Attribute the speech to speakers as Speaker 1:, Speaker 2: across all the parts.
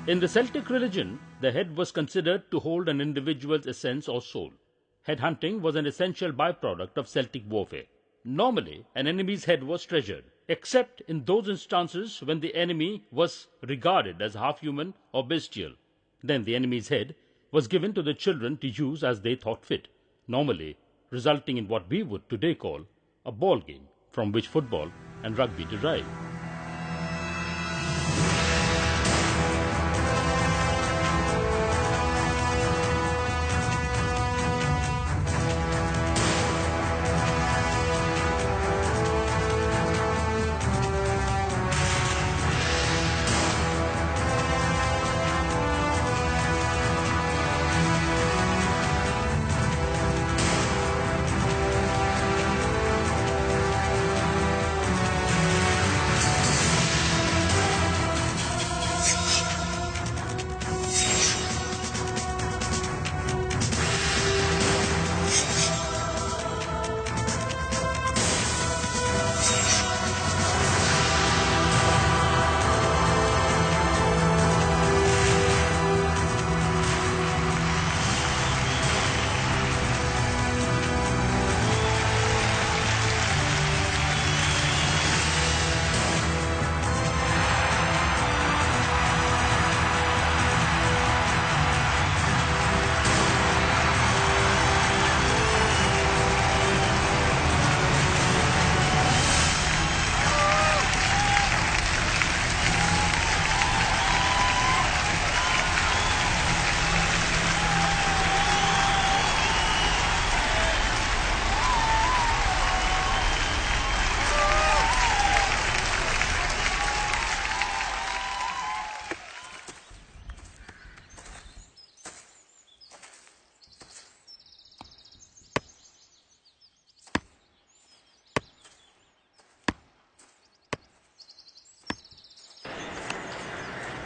Speaker 1: In the Celtic religion, the head was considered to hold an individual's essence or soul. Head hunting was an essential byproduct of Celtic warfare. Normally, an enemy's head was treasured, except in those instances when the enemy was regarded as half-human or bestial. Then the enemy's head was given to the children to use as they thought fit, normally resulting in what we would today call a ball game, from which football and rugby derive.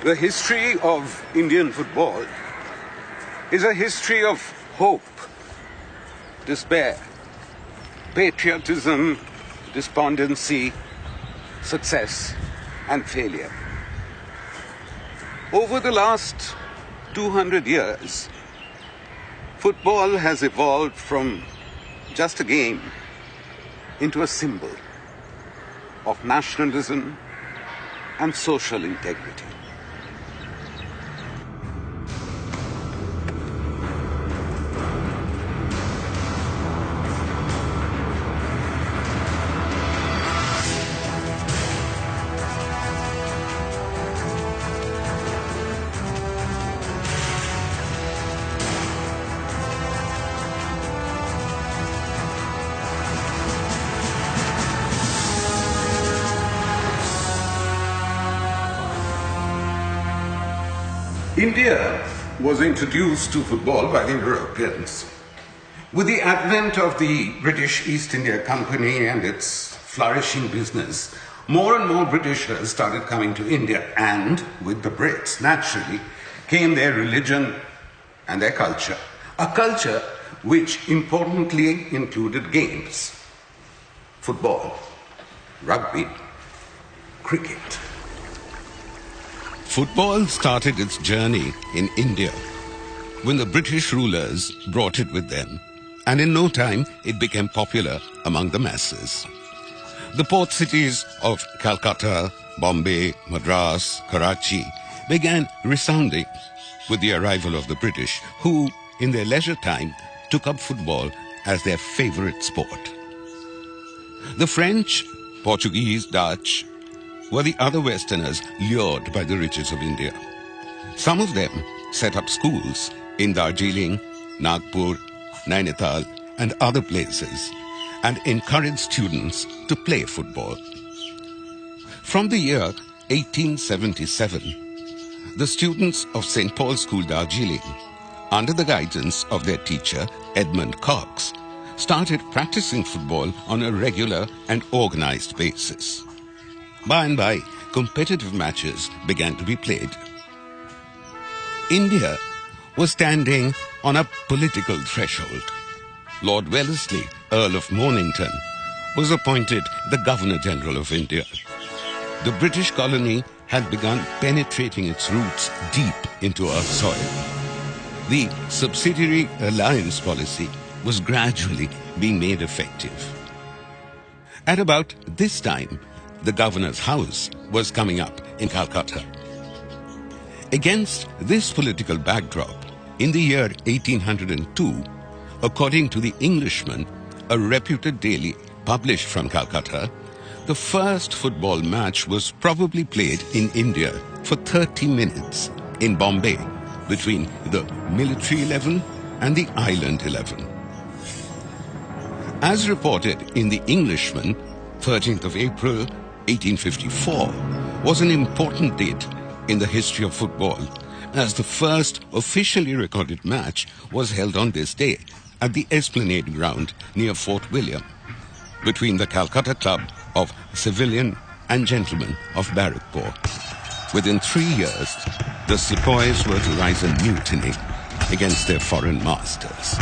Speaker 2: The history of Indian football is a history of hope, despair, patriotism, despondency, success, and failure. Over the last 200 years, football has evolved from just a game into a symbol of nationalism and social integrity. India was introduced to football by the Europeans. With the advent of the British East India Company and its flourishing business, more and more Britishers started coming to India, and with the Brits, naturally, came their religion and their culture. A culture which importantly included games: football, rugby, cricket.
Speaker 3: Football started its journey in India when the British rulers brought it with them, and in no time it became popular among the masses. The port cities of Calcutta, Bombay, Madras, Karachi began resounding with the arrival of the British, who, in their leisure time, took up football as their favorite sport. The French, Portuguese, Dutch were the other Westerners lured by the riches of India. Some of them set up schools in Darjeeling, Nagpur, Nainital, and other places, and encouraged students to play football. From the year 1877, the students of St. Paul's School, Darjeeling, under the guidance of their teacher, Edmund Cox, started practicing football on a regular and organized basis. By and by, competitive matches began to be played. India was standing on a political threshold. Lord Wellesley, Earl of Mornington, was appointed the Governor-General of India. The British colony had begun penetrating its roots deep into our soil. The subsidiary alliance policy was gradually being made effective. At about this time, the governor's house was coming up in Calcutta. Against this political backdrop, in the year 1802, according to the Englishman, a reputed daily published from Calcutta, the first football match was probably played in India for 30 minutes in Bombay between the military 11 and the island 11. As reported in the Englishman, 13th of April 1854 was an important date in the history of football, as the first officially recorded match was held on this day at the Esplanade ground near Fort William between the Calcutta Club of Civilian and Gentlemen of Barrackpore. Within 3 years, the sepoys were to rise in mutiny against their foreign masters.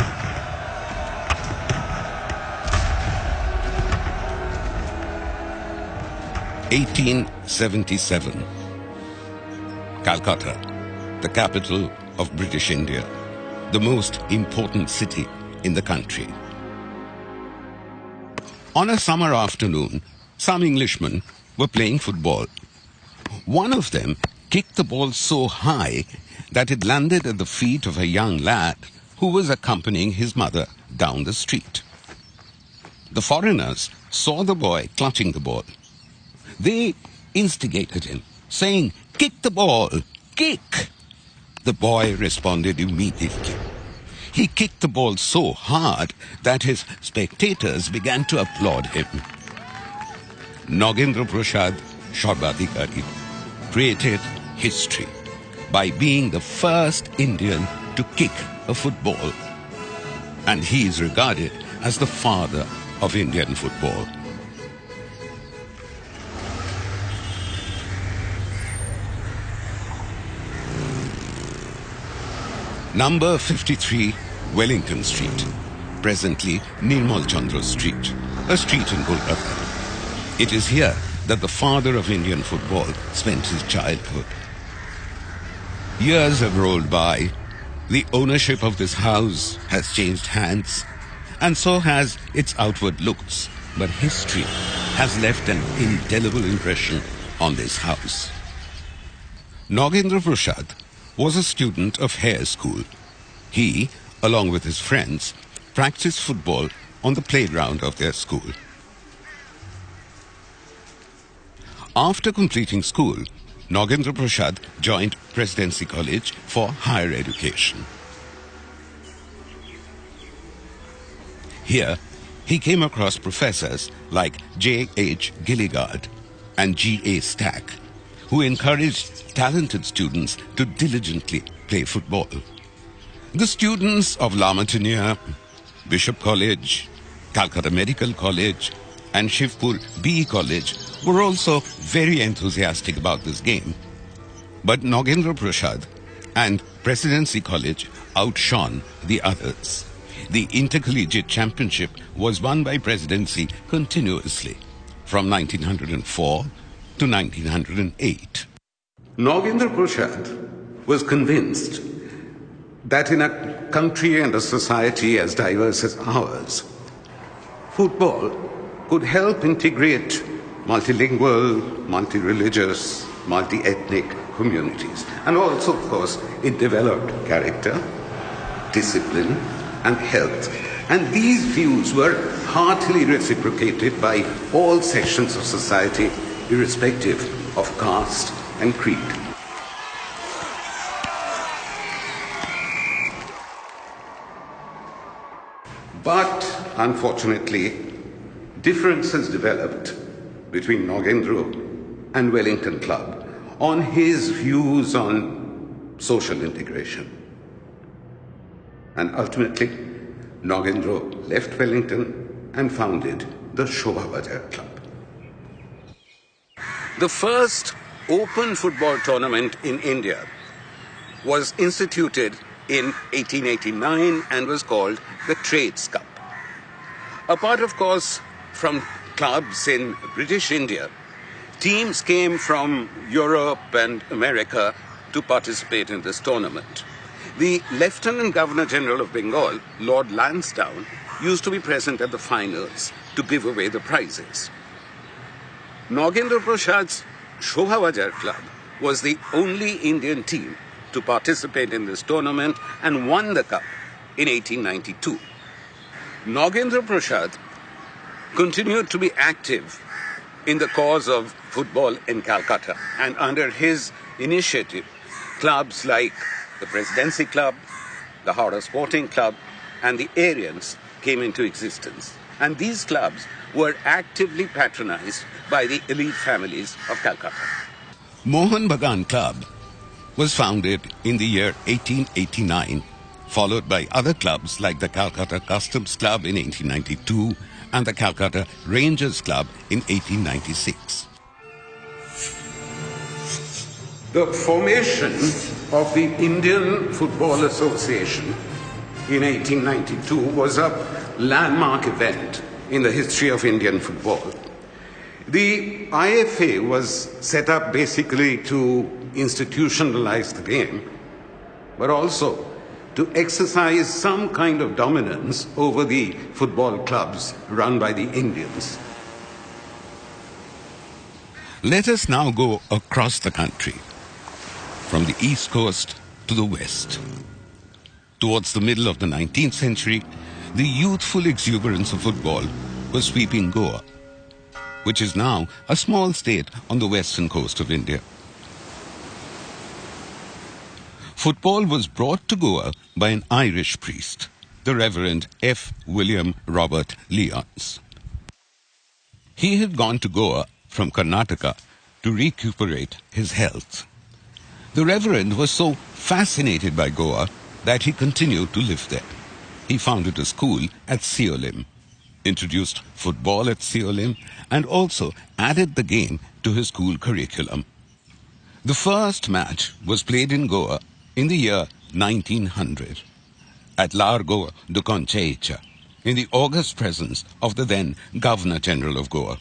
Speaker 3: (1877). Calcutta, the capital of British India, the most important city in the country. On a summer afternoon, some Englishmen were playing football. One of them kicked the ball so high that it landed at the feet of a young lad who was accompanying his mother down the street. The foreigners saw the boy clutching the ball. They instigated him, saying, "Kick the ball! Kick!" The boy responded immediately. He kicked the ball so hard that his spectators began to applaud him. Nagendra Prasad Sharbadikari created history by being the first Indian to kick a football, and he is regarded as the father of Indian football. Number 53 Wellington Street, presently Nirmal Chandra Street, a street in Kolkata. It is here that the father of Indian football spent his childhood. Years have rolled by, the ownership of this house has changed hands, and so has its outward looks, but history has left an indelible impression on this house. Nagendra Prasad was a student of Hare School. He, along with his friends, practiced football on the playground of their school. After completing school, Nagendra Prasad joined Presidency College for higher education. Here, he came across professors like J.H. Gilligard and G.A. Stack, who encouraged talented students to diligently play football. The students of La Martiniere, Bishop College, Calcutta Medical College, and Shivpur B College were also very enthusiastic about this game. But Nagendra Prasad and Presidency College outshone the others. The Intercollegiate Championship was won by Presidency continuously from 1904 to 1908.
Speaker 2: Nagendra Prasad was convinced that in a country and a society as diverse as ours, football could help integrate multilingual, multi-religious, multi-ethnic communities. And also, of course, it developed character, discipline, and health. And these views were heartily reciprocated by all sections of society, irrespective of caste and creed. But, unfortunately, differences developed between Nagendra and Wellington Club on his views on social integration. And ultimately, Nagendra left Wellington and founded the Shobha Bazaar Club. The first open football tournament in India was instituted in 1889 and was called the Trades Cup. Apart, of course, from clubs in British India, teams came from Europe and America to participate in this tournament. The Lieutenant Governor General of Bengal, Lord Lansdowne, used to be present at the finals to give away the prizes. Nagendra Prasad's Shobhabajar Club was the only Indian team to participate in this tournament and won the cup in 1892. Nagendra Prasad continued to be active in the cause of football in Calcutta, and under his initiative, clubs like the Presidency Club, the Howrah Sporting Club, and the Aryans came into existence. And these clubs were actively patronized by the elite families of Calcutta.
Speaker 3: Mohun Bagan Club was founded in the year 1889, followed by other clubs like the Calcutta Customs Club in 1892 and the Calcutta Rangers Club in 1896.
Speaker 2: The formation of the Indian Football Association in 1892 was a landmark event in the history of Indian football. The IFA was set up basically to institutionalize the game, but also to exercise some kind of dominance over the football clubs run by the Indians.
Speaker 3: Let us now go across the country, from the east coast to the west. Towards the middle of the 19th century, the youthful exuberance of football was sweeping Goa, which is now a small state on the western coast of India. Football was brought to Goa by an Irish priest, the Reverend F. William Robert Lyons. He had gone to Goa from Karnataka to recuperate his health. The Reverend was so fascinated by Goa that he continued to live there. He founded a school at Seolim, introduced football at Seolim, and also added the game to his school curriculum. The first match was played in Goa in the year 1900 at Largo de Conceição, in the august presence of the then Governor General of Goa.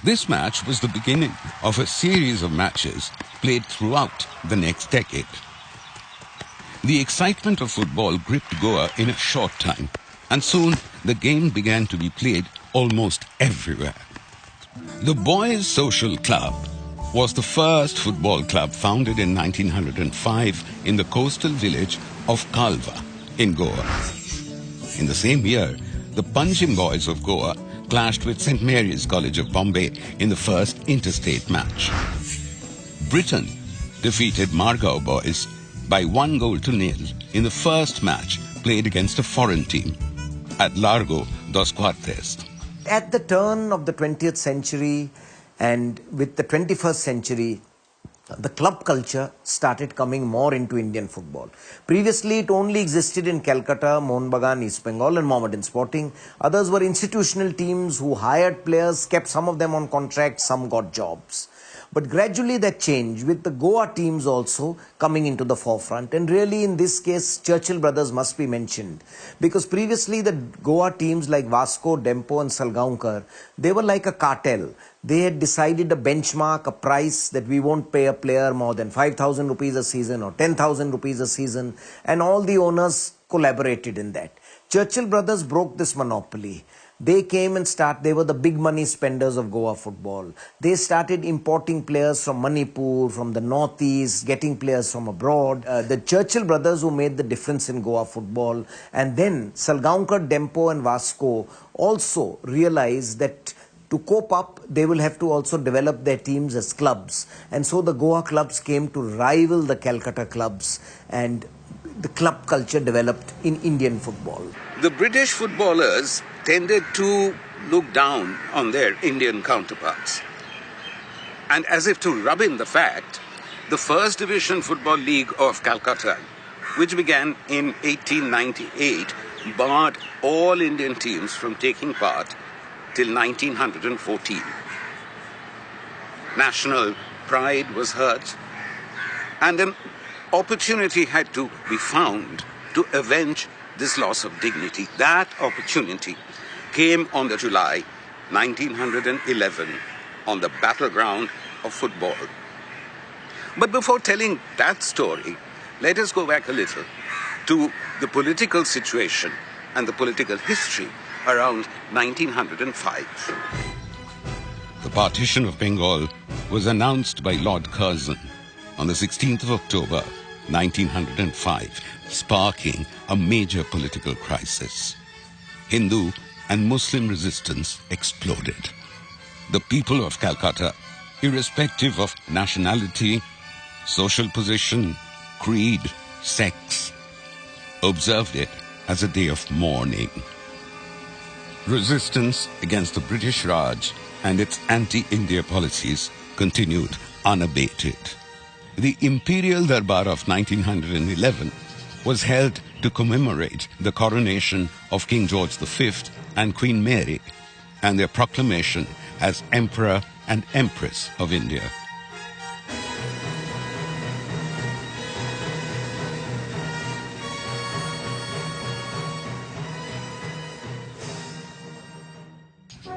Speaker 3: This match was the beginning of a series of matches played throughout the next decade. The excitement of football gripped Goa in a short time, and soon the game began to be played almost everywhere. The Boys Social Club was the first football club founded in 1905 in the coastal village of Kalva in Goa. In the same year, the Panjim Boys of Goa clashed with St. Mary's College of Bombay in the first interstate match. Britain defeated Margao Boys by 1-0 in the first match played against a foreign team at Largo dos Quartes.
Speaker 4: At the turn of the 20th century and with the 21st century, the club culture started coming more into Indian football. Previously, it only existed in Calcutta, Mohun Bagan, East Bengal and Mohammedan Sporting. Others were institutional teams who hired players, kept some of them on contract, some got jobs. But gradually that changed with the Goa teams also coming into the forefront. And really in this case, Churchill brothers must be mentioned. Because previously the Goa teams like Vasco, Dempo and Salgaonkar, they were like a cartel. They had decided a benchmark, a price that we won't pay a player more than 5,000 rupees a season or 10,000 rupees a season. And all the owners collaborated in that. Churchill brothers broke this monopoly. They came and they were the big money spenders of Goa football. They started importing players from Manipur, from the northeast, getting players from abroad. The Churchill brothers who made the difference in Goa football. And then Salgaonkar, Dempo and Vasco also realized that to cope up, they will have to also develop their teams as clubs. And so the Goa clubs came to rival the Calcutta clubs, and the club culture developed in Indian football.
Speaker 2: The British footballers tended to look down on their Indian counterparts. And as if to rub in the fact, the First Division Football League of Calcutta, which began in 1898, barred all Indian teams from taking part till 1914. National pride was hurt, and an opportunity had to be found to avenge this loss of dignity. That opportunity came on the July 1911 on the battleground of football. But before telling that story, let us go back a little to the political situation and the political history around 1905.
Speaker 3: The partition of Bengal was announced by Lord Curzon on the 16th of October, 1905, sparking a major political crisis. Hindu and Muslim resistance exploded. The people of Calcutta, irrespective of nationality, social position, creed, sex, observed it as a day of mourning. Resistance against the British Raj and its anti-India policies continued unabated. The Imperial Darbar of 1911 was held to commemorate the coronation of King George V and Queen Mary and their proclamation as Emperor and Empress of India.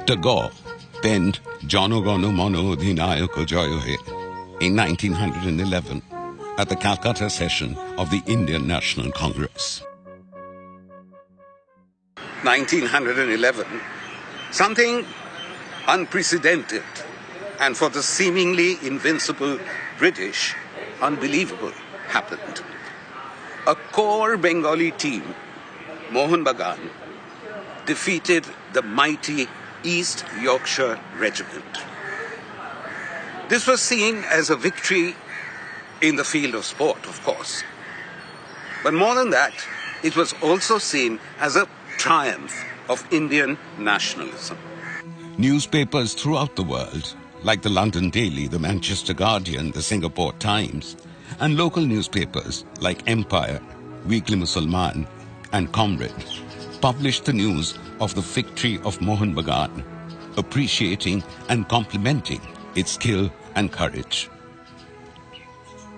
Speaker 3: Tagore penned Jano Gano Mano Adhinayaka Jayo He in 1911 at the Calcutta session of the Indian National Congress.
Speaker 2: 1911, something unprecedented and for the seemingly invincible British, unbelievable happened. A core Bengali team, Mohun Bagan, defeated the mighty East Yorkshire Regiment. This was seen as a victory in the field of sport, of course. But more than that, it was also seen as a triumph of Indian nationalism.
Speaker 3: Newspapers throughout the world, like the London Daily, the Manchester Guardian, the Singapore Times, and local newspapers like Empire, Weekly Musalman, and Comrade, published the news of the victory of Mohun Bagan, appreciating and complimenting its skill and courage.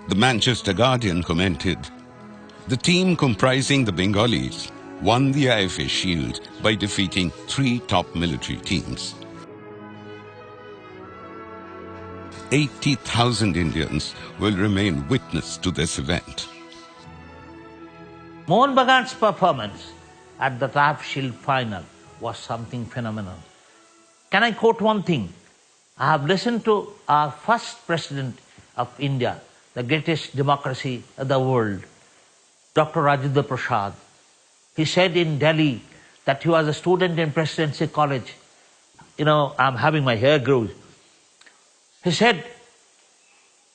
Speaker 3: The Manchester Guardian commented, "The team comprising the Bengalis won the IFA Shield by defeating 3 top military teams." 80,000 Indians will remain witness to this event.
Speaker 5: Mohun Bagan's performance at the IFA Shield final was something phenomenal. Can I quote one thing? I have listened to our first president of India, the greatest democracy of the world, Dr. Rajendra Prasad. He said in Delhi that he was a student in Presidency College. I'm having my hair grows. He said,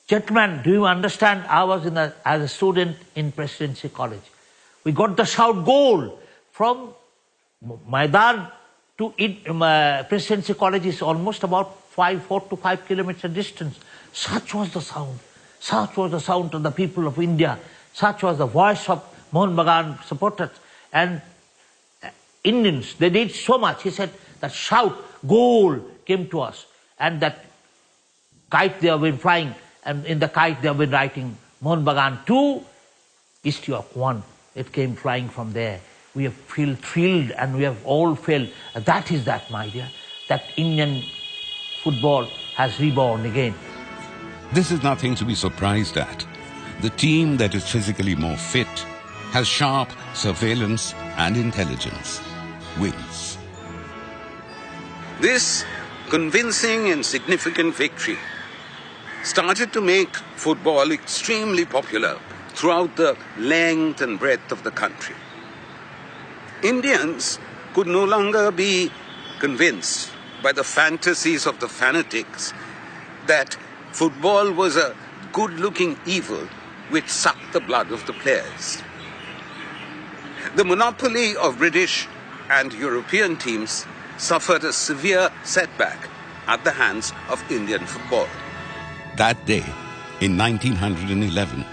Speaker 5: "Gentlemen, do you understand? I was as a student in Presidency College. We got the shout goal from Maidan to Presidency College is almost about 4 to 5 kilometer distance. Such was the sound. Such was the sound of the people of India. Such was the voice of Mohun Bagan supporters. And Indians, they did so much." He said that shout, goal came to us. And that kite they have been flying, and in the kite they have been writing Mohun Bagan 2, East York 1. It came flying from there. We have feel thrilled and we have all felt that is that, my dear, that Indian football has reborn again.
Speaker 3: This is nothing to be surprised at. The team that is physically more fit, has sharp surveillance and intelligence, wins.
Speaker 2: This convincing and significant victory started to make football extremely popular throughout the length and breadth of the country. Indians could no longer be convinced by the fantasies of the fanatics that football was a good-looking evil which sucked the blood of the players. The monopoly of British and European teams suffered a severe setback at the hands of Indian football.
Speaker 3: That day, in 1911,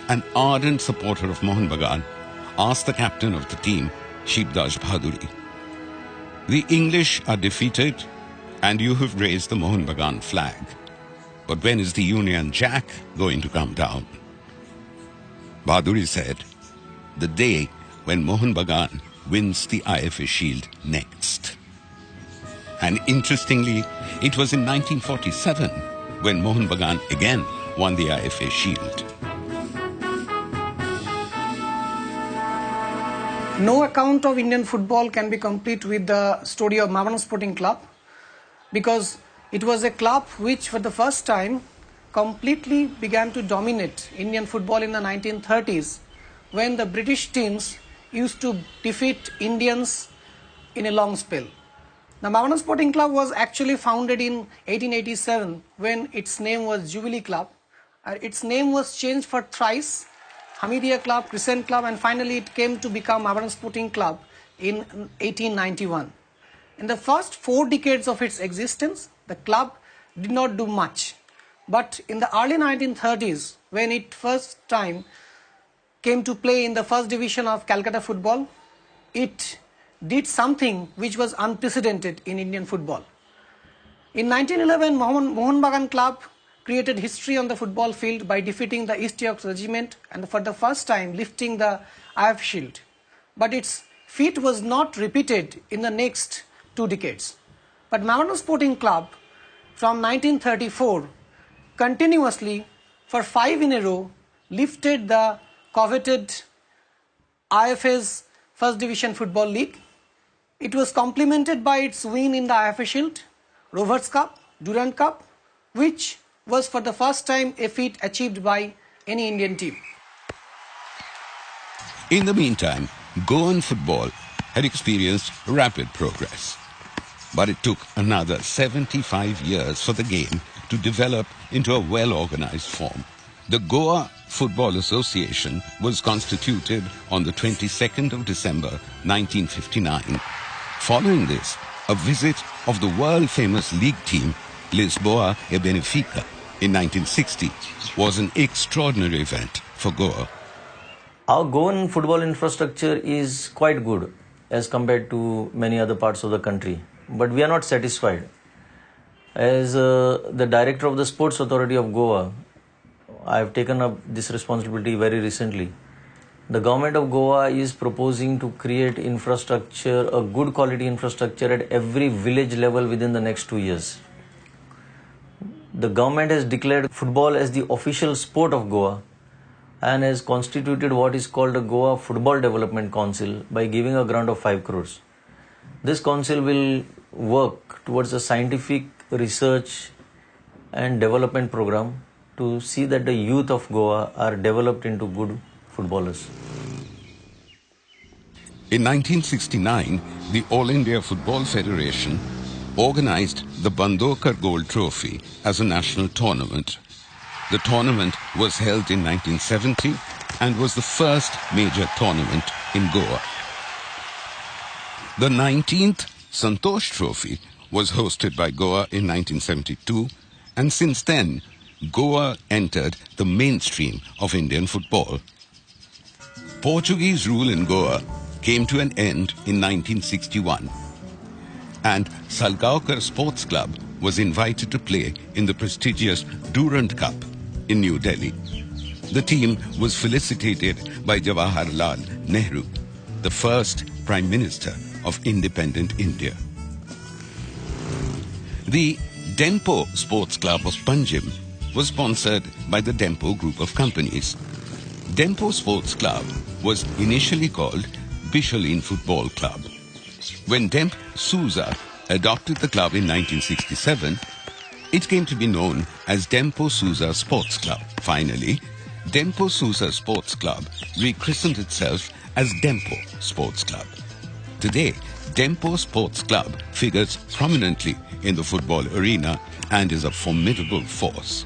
Speaker 3: an ardent supporter of Mohun Bagan asked the captain of the team, Shibdaj Bahaduri, "The English are defeated and you have raised the Mohun Bagan flag. But when is the Union Jack going to come down?" Bahaduri said, "The day when Mohun Bagan wins the IFA Shield next." And interestingly, it was in 1947 when Mohun Bagan again won the IFA Shield.
Speaker 6: No account of Indian football can be complete with the story of Mavanan Sporting Club, because it was a club which for the first time completely began to dominate Indian football in the 1930s, when the British teams used to defeat Indians in a long spell. The Mavanan Sporting Club was actually founded in 1887 when its name was Jubilee Club. Its name was changed for thrice: Hamidiya Club, Crescent Club, and finally it came to become Mavanan Sporting Club in 1891. In the first 4 decades of its existence, the club did not do much. But in the early 1930s, when it first time came to play in the first division of Calcutta football, it did something which was unprecedented in Indian football. In 1911, Mohun Bagan Club created history on the football field by defeating the East York Regiment and for the first time lifting the IF Shield. But its feat was not repeated in the next 2 decades. But Mavanan Sporting Club from 1934 continuously for 5 in a row lifted the coveted IFA's First Division Football League. It was complemented by its win in the IFA Shield, Rovers Cup, Durand Cup, which was for the first time a feat achieved by any Indian team.
Speaker 3: In the meantime, Goan football had experienced rapid progress. But it took another 75 years for the game to develop into a well-organized form. The Goa Football Association was constituted on the 22nd of December 1959. Following this, a visit of the world-famous league team Lisboa e Benfica in 1960 was an extraordinary event for Goa.
Speaker 7: Our Goan football infrastructure is quite good as compared to many other parts of the country. But we are not satisfied. As the director of the Sports Authority of Goa, I have taken up this responsibility very recently. The government of Goa is proposing to create infrastructure, a good quality infrastructure at every village level within the next 2 years. The government has declared football as the official sport of Goa and has constituted what is called a Goa Football Development Council by giving a grant of 5 crores. This council will work towards a scientific research and development program to see that the youth of Goa are developed into good footballers.
Speaker 3: In 1969, the All India Football Federation organized the Bandokar Gold Trophy as a national tournament. The tournament was held in 1970 and was the first major tournament in Goa. The 19th Santosh Trophy was hosted by Goa in 1972, and since then, Goa entered the mainstream of Indian football. Portuguese rule in Goa came to an end in 1961, and Salgaonkar Sports Club was invited to play in the prestigious Durand Cup in New Delhi. The team was felicitated by Jawaharlal Nehru, the first Prime Minister of independent India. The Dempo Sports Club of Panjim was sponsored by the Dempo Group of Companies. Dempo Sports Club was initially called Bishalin Football Club. When Demp Souza adopted the club in 1967, it came to be known as Dempo Souza Sports Club. Finally, Dempo Souza Sports Club rechristened itself as Dempo Sports Club. Today, Dempo Sports Club figures prominently in the football arena and is a formidable force.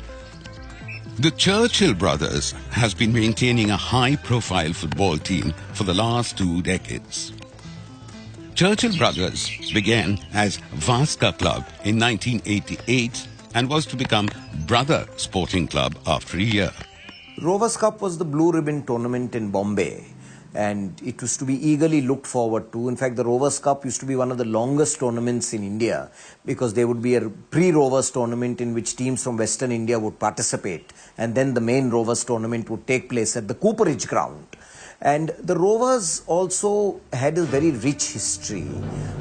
Speaker 3: The Churchill brothers has been maintaining a high-profile football team for the last 2 decades. Churchill brothers began as Vaska Club in 1988 and was to become Brother Sporting Club after a year.
Speaker 4: Rovers Cup was the blue ribbon tournament in Bombay, and it was to be eagerly looked forward to. In fact, the Rovers Cup used to be one of the longest tournaments in India, because there would be a pre-Rovers tournament in which teams from Western India would participate, and then the main Rovers tournament would take place at the Cooperage ground. And the Rovers also had a very rich history.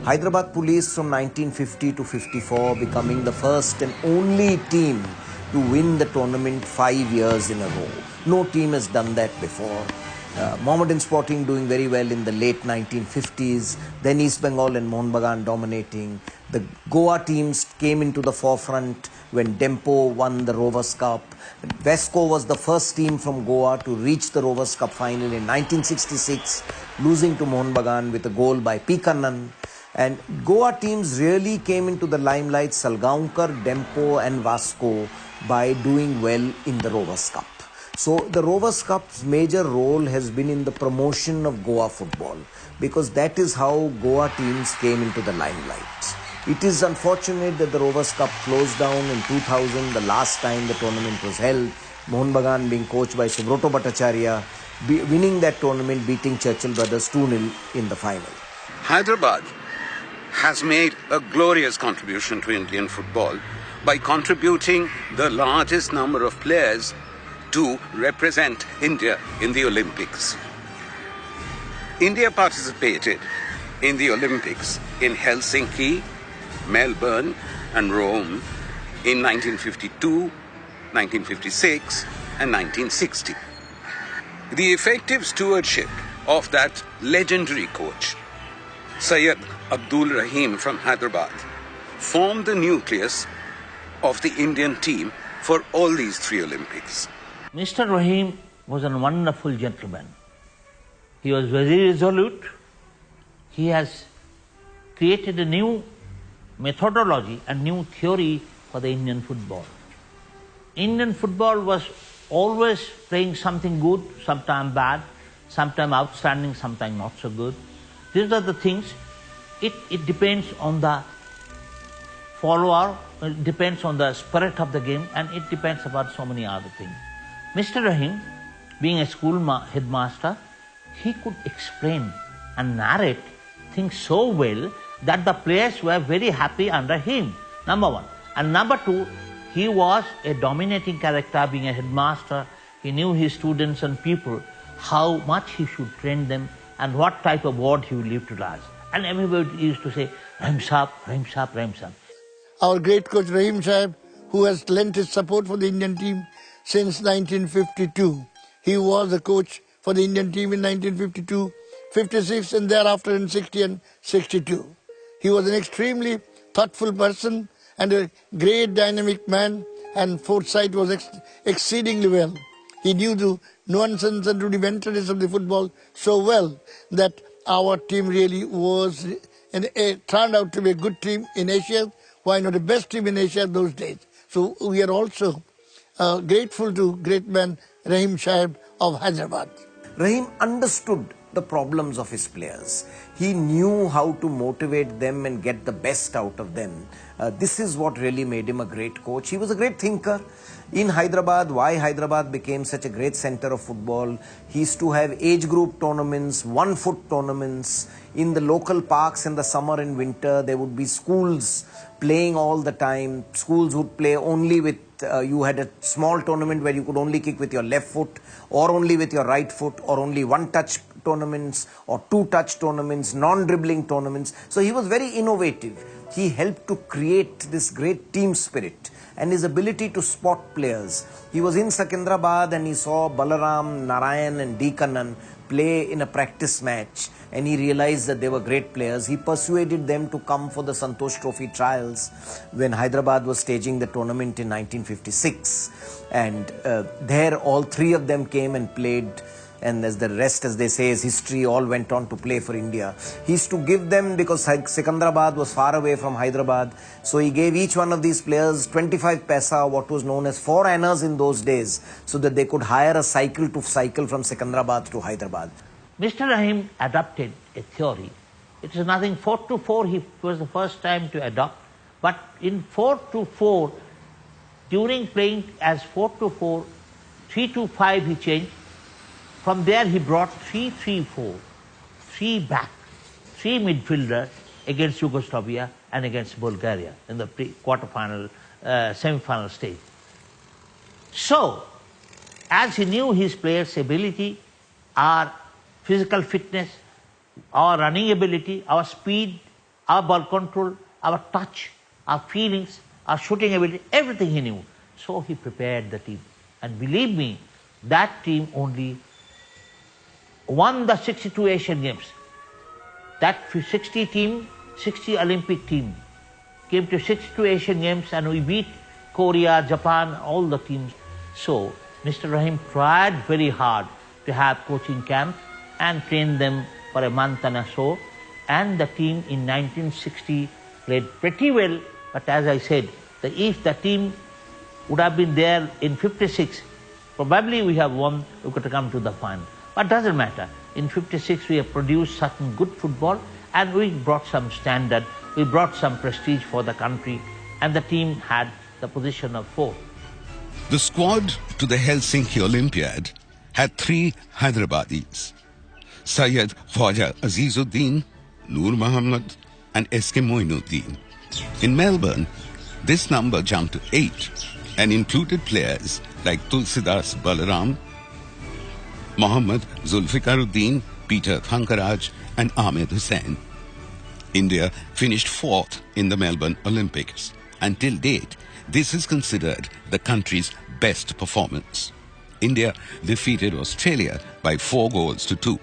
Speaker 4: Hyderabad Police from 1950 to 54 becoming the first and only team to win the tournament 5 years in a row. No team has done that before. Mohammedan Sporting doing very well in the late 1950s, then East Bengal and Mohun Bagan dominating. The Goa teams came into the forefront when Dempo won the Rovers Cup. Vesco was the first team from Goa to reach the Rovers Cup final in 1966, losing to Mohun Bagan with a goal by P. Kannan. And Goa teams really came into the limelight, Salgaonkar, Dempo and Vasco, by doing well in the Rovers Cup. So the Rovers Cup's major role has been in the promotion of Goa football, because that is how Goa teams came into the limelight. It is unfortunate that the Rovers Cup closed down in 2000, the last time the tournament was held. Mohun Bagan being coached by Subroto Bhattacharya, winning that tournament, beating Churchill Brothers 2-0 in the final.
Speaker 2: Hyderabad has made a glorious contribution to Indian football by contributing the largest number of players to represent India in the Olympics. India participated in the Olympics in Helsinki, Melbourne and Rome in 1952, 1956 and 1960. The effective stewardship of that legendary coach, Syed Abdul Rahim from Hyderabad, formed the nucleus of the Indian team for all these 3 Olympics.
Speaker 5: Mr. Rahim was a wonderful gentleman. He was very resolute. He has created a new methodology and new theory for the Indian football. Indian football was always playing something good, sometimes bad, sometimes outstanding, sometimes not so good. These are the things. It depends on the follower, it depends on the spirit of the game, and it depends about so many other things. Mr. Rahim, being a school headmaster, he could explain and narrate things so well that the players were very happy under him, number one. And number two, he was a dominating character, being a headmaster. He knew his students and people, how much he should train them and what type of word he would utilize. And everybody used to say, Rahim Sahab, Rahim Sahab, Rahim Sahab.
Speaker 8: Our great coach Rahim Sahab, who has lent his support for the Indian team since 1952. He was the coach for the Indian team in 1952, 56 and thereafter in 60 and 62. He was an extremely thoughtful person and a great dynamic man, and foresight was exceedingly well. He knew the nuances and rudimentaries of the football so well that our team really was and turned out to be a good team in Asia, why not the best team in Asia those days. So we are also grateful to great man Rahim Sahab of Hyderabad.
Speaker 4: Rahim understood the problems of his players. He knew how to motivate them and get the best out of them. This is what really made him a great coach. He was a great thinker. In Hyderabad, why Hyderabad became such a great center of football, he used to have age group tournaments, 1-foot tournaments. In the local parks in the summer and winter, there would be schools playing all the time. Schools would play only with, you had a small tournament where you could only kick with your left foot or only with your right foot, or only 1-touch tournaments or 2-touch tournaments, non-dribbling tournaments. So he was very innovative. He helped to create this great team spirit and his ability to spot players. He was in Secunderabad and he saw Balaram, Narayan and D. Kannan play in a practice match, and he realized that they were great players. He persuaded them to come for the Santosh Trophy trials when Hyderabad was staging the tournament in 1956. And there all 3 of them came and played, and as the rest, as they say, is history, all went on to play for India. He used to give them, because Secunderabad was far away from Hyderabad, so he gave each one of these players 25 paisa, what was known as 4 annas in those days, so that they could hire a cycle to cycle from Secunderabad to Hyderabad.
Speaker 5: Mr. Rahim adopted a theory. It is nothing 4-4, he was the first time to adopt, but in 4-4, during playing as 4-4, 3-5 he changed. From there he brought 3-3-4, 3 back, 3 midfielder against Yugoslavia and against Bulgaria in the quarter-final, semi-final stage. So, as he knew his players' ability, our physical fitness, our running ability, our speed, our ball control, our touch, our feelings, our shooting ability, everything he knew. So he prepared the team. And believe me, that team only won the 62 Asian Games. That 60 Olympic team came to 62 Asian Games and we beat Korea, Japan, all the teams. So Mr. Rahim tried very hard to have coaching camp and train them for a month and so. And the team in 1960 played pretty well. But as I said, if the team would have been there in 56, probably we have won, we could have come to the final. But doesn't matter. In 56, we have produced certain good football and we brought some standard, we brought some prestige for the country, and the team had the position of 4th.
Speaker 3: The squad to the Helsinki Olympiad had 3 Hyderabadis: Syed Khwaja Azizuddin, Noor Muhammad, and S.K. Moinuddin. In Melbourne, this number jumped to 8 and included players like Tulsidas Balaram, Mohammad Zulfikaruddin, Peter Thankaraj, and Ahmed Hussain. India finished 4th in the Melbourne Olympics. Until date, this is considered the country's best performance. India defeated Australia by 4-2.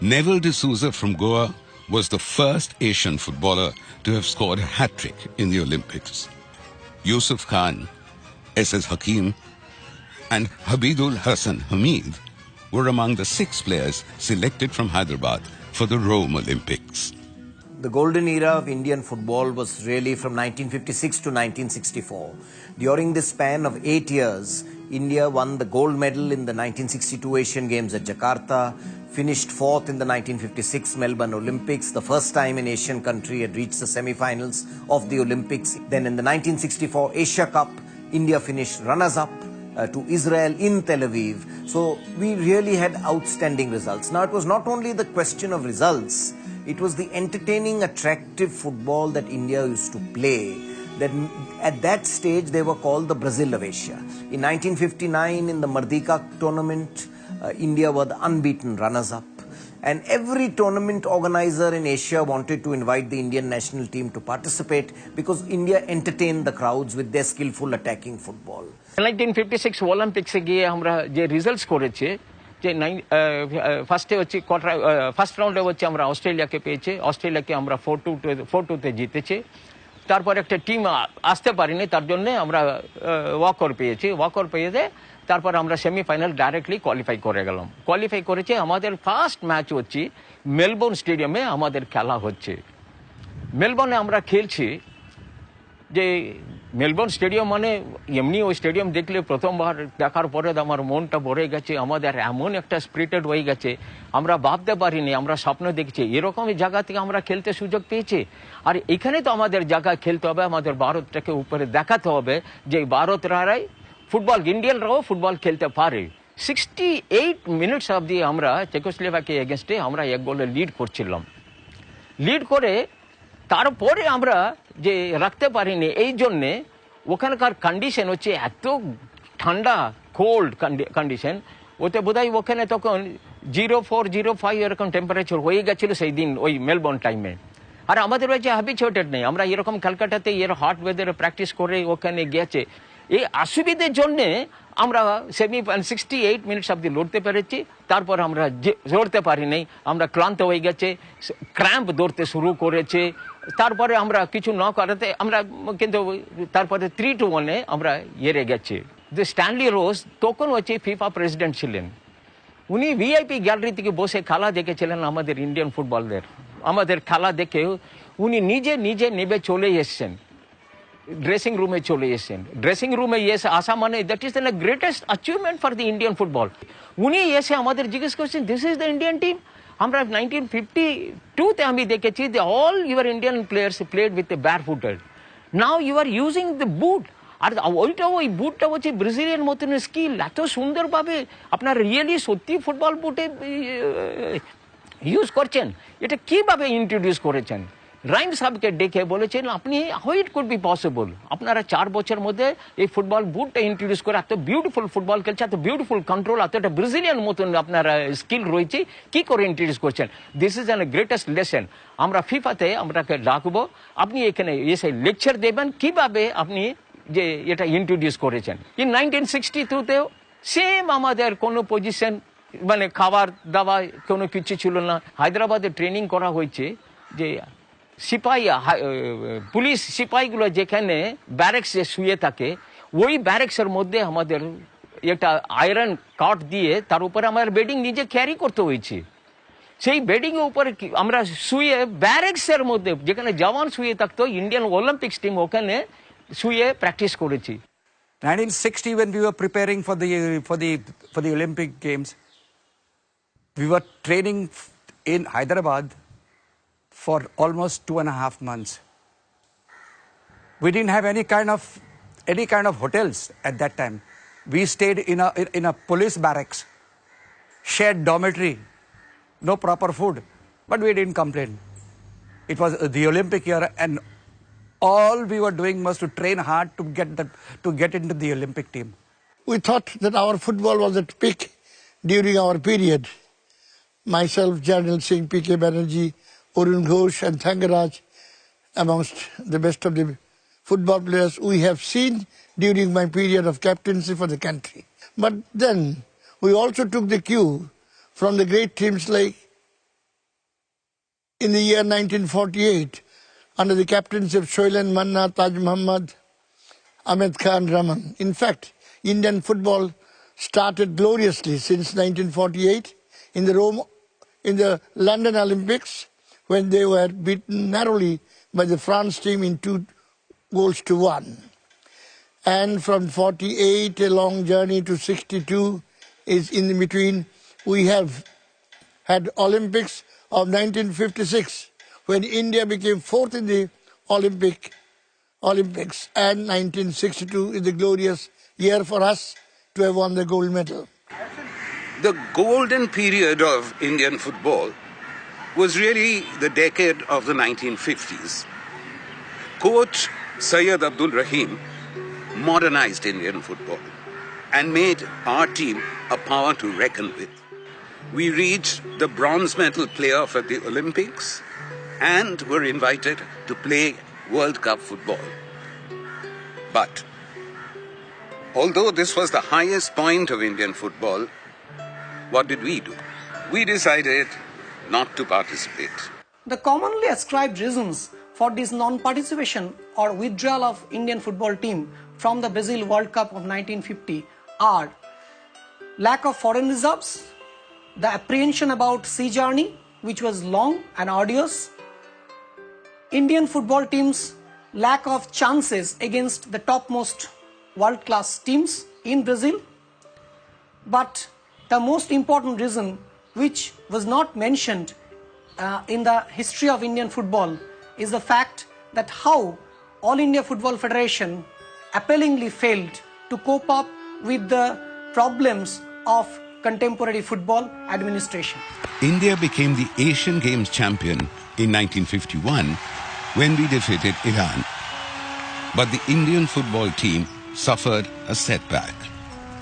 Speaker 3: Neville D'Souza from Goa was the first Asian footballer to have scored a hat-trick in the Olympics. Yusuf Khan, S.S. Hakim, and Habibul Hassan Hamid were among the 6 players selected from Hyderabad for the Rome Olympics.
Speaker 4: The golden era of Indian football was really from 1956 to 1964. During this span of 8 years, India won the gold medal in the 1962 Asian Games at Jakarta, finished 4th in the 1956 Melbourne Olympics, the first time an Asian country had reached the semi-finals of the Olympics. Then in the 1964 Asia Cup, India finished runners-up to Israel in Tel Aviv. So we really had outstanding results. Now it was not only the question of results, it was the entertaining, attractive football that India used to play. That at that stage they were called the Brazil of Asia. In 1959 in the Mardika tournament, India were the unbeaten runners-up. And every tournament organizer in Asia wanted to invite the Indian national team to participate because India entertained the crowds with their skillful attacking football.
Speaker 9: 1956 Olympics গিয়ে আমরা যে results করেছে যে first রাউন্ডে হচ্ছে আমরা অস্ট্রেলিয়াকে পেয়েছে, অস্ট্রেলিয়াকে আমরা 4-2 জিতেছে। তারপর একটা টিম আসতে পারিনি, তার জন্য আমরা ওয়াকওভার পেয়েছি। ওয়াকওভার পেয়ে তারপর আমরা সেমিফাইনাল ডাইরেক্টলি কোয়ালিফাই করে গেলাম। কোয়ালিফাই করেছে, আমাদের ফার্স্ট ম্যাচ হচ্ছে মেলবোর্ন স্টেডিয়ামে আমাদের খেলা হচ্ছে। মেলবোর্নে আমরা খেলছি, যে মেলবোর্ন স্টেডিয়াম মানে এমনি ওই স্টেডিয়াম দেখলে প্রথমবার দেখার পরে আমার মনটা ভরে গেছে, আমাদের এমন একটা স্পিরিটেড হয়ে গেছে, আমরা ভাবতে পারিনি, আমরা স্বপ্ন দেখছি এরকমই জায়গা থেকে আমরা খেলতে সুযোগ পেয়েছি। আর এখানে তো আমাদের জায়গায় খেলতে হবে, আমাদের ভারতটাকে উপরে দেখাতে হবে যে ভারতরাই ফুটবল, ইন্ডিয়ানরাও ফুটবল খেলতে পারে। 68 মিনিটস অবধি আমরা চেকোস্লোভাকিয়া এগেনস্টে আমরা 1 গোলে লিড করছিলাম। লিড করে তারপরে আমরা যে রাখতে পারিনি, এই জন্যে ওখানকার কন্ডিশন হচ্ছে এত ঠান্ডা, কোল্ড কন্ডিশন, ওতে বোধহয় ওখানে তখন 04-05 এরকম টেম্পারেচার হয়ে গেছিল সেই দিন ওই মেলবোর্ন টাইমে। আর আমাদের হচ্ছে হ্যাবিচুয়েটেড নেই, আমরা এরকম ক্যালকাটাতে এর হট ওয়েদারে প্র্যাকটিস করে ওখানে গেছে। এই অসুবিধার জন্যে আমরা 68 মিনিটস অবধি লড়তে পেরেছি, তারপর আমরা লড়তে পারি নাই, আমরা ক্লান্ত হয়ে গেছে, ক্র্যাম্প ধরতে শুরু করেছে। তারপরে আমরা কিছু না করাতে আমরা কিন্তু তারপরে 3-1 আমরা হেরে গেছি। যে স্ট্যানলি রোজ তখন হচ্ছে ফিফা প্রেসিডেন্ট ছিলেন, উনি ভিআইপি গ্যালারি থেকে বসে খেলা দেখেছিলেন আমাদের ইন্ডিয়ান ফুটবলদের। আমাদের খেলা দেখে উনি নিজে নেবে চলে এসছেন, ড্রেসিং রুমে চলে এসেছেন। ড্রেসিং রুমে এসে আসা মানে that is the greatest achievement for the Indian football. উনি এসে আমাদের জিজ্ঞেস করছেন, this is the Indian team. আমরা 1952-তে আমি দেখেছি যে all your Indian players played with the bare footed, now you are using the boot. আর ওই বুটটা হচ্ছে ব্রাজিলিয়ান মতন স্কিল, এত সুন্দরভাবে আপনার রিয়েলি সত্যি ফুটবল বুটে ইউজ করছেন। এটা কিভাবে ইন্ট্রোডিউস করেছেন, রাইম সাহেবকে ডেকে বলেছেন আপনি how it could be possible, আপনারা 4 বছর মধ্যে এই ফুটবল বুটটা ইন্ট্রোডিউস করে এত বিউটিফুল ফুটবল খেলছে, এত বিউটিফুল কন্ট্রোল, এত একটা ব্রাজিলিয়ান মতন আপনারা স্কিল রয়েছে, কি করে ইন্ট্রোডিউস করছেন? This is an greatest lesson. আমরা ফিফাতে আমরাকে ডাকবো, আপনি এখানে এসে লেকচার দেবেন কিভাবে আপনি যে এটা ইন্ট্রোডিউস করেছেন। ইন 1962তেও সেম আমাদের কোনো পজিশন মানে খাবার দাওয়া কোনো কিছু ছিল না। হায়দ্রাবাদে ট্রেনিং করা হয়েছে যে সিপাহী পুলিশ সিপাহীগুলো যেখানে ব্যারেক্সে শুয়ে থাকে ওই ব্যারেক্সের মধ্যে আমাদের একটা আয়রন কাঠ দিয়ে তার উপরে আমাদের বেডিং নিজে ক্যারি করতে হয়েছে। সেই বেডিং এর উপরে আমরা শুয়ে ব্যারেক্সের মধ্যে যেখানে জওয়ান শুয়ে থাকতো ইন্ডিয়ান অলিম্পিক্স টিম ওখানে শুয়ে প্র্যাকটিস করেছি।
Speaker 10: 1960 when we were preparing for the Olympic Games, we were training in Hyderabad for almost 2.5 months. We didn't have any kind of hotels at that time. We stayed in a police barracks, shared dormitory, no proper food, but we didn't complain. It was the Olympic year, and all we were doing was to train hard to get into the Olympic team.
Speaker 8: We thought that our football was at peak during our period. Myself, Indranil Singh, P.K. Banerjee, Arun Ghosh and Thangaraj, amongst the best of the football players we have seen during my period of captaincy for the country. But then we also took the cue from the great teams like in the year 1948 under the captaincy of Shoilan Manna, Taj Muhammad, Ahmed Khan Raman. In fact, Indian football started gloriously since 1948 in the London Olympics, when they were beaten narrowly by the France team in 2-1. And from 48, a long journey to 62 is in between. We have had Olympics of 1956, when India became fourth in the Olympics, and 1962 is the glorious year for us to have won the gold medal.
Speaker 2: The golden period of Indian football was really the decade of the 1950s. Coach Syed Abdul Rahim modernized Indian football and made our team a power to reckon with. We reached the bronze medal playoff at the Olympics and were invited to play World Cup football. But although this was the highest point of Indian football, what did we do? We decided not to participate.
Speaker 6: The commonly ascribed reasons for this non-participation or withdrawal of Indian football team from the Brazil World Cup of 1950 are lack of foreign reserves, the apprehension about sea journey which was long and arduous, Indian football teams' lack of chances against the topmost world-class teams in Brazil. But the most important reason, which was not mentioned in the history of Indian football, is the fact that how All India Football Federation appallingly failed to cope up with the problems of contemporary football administration.
Speaker 3: India became the Asian Games champion in 1951 when we defeated Iran. But the Indian football team suffered a setback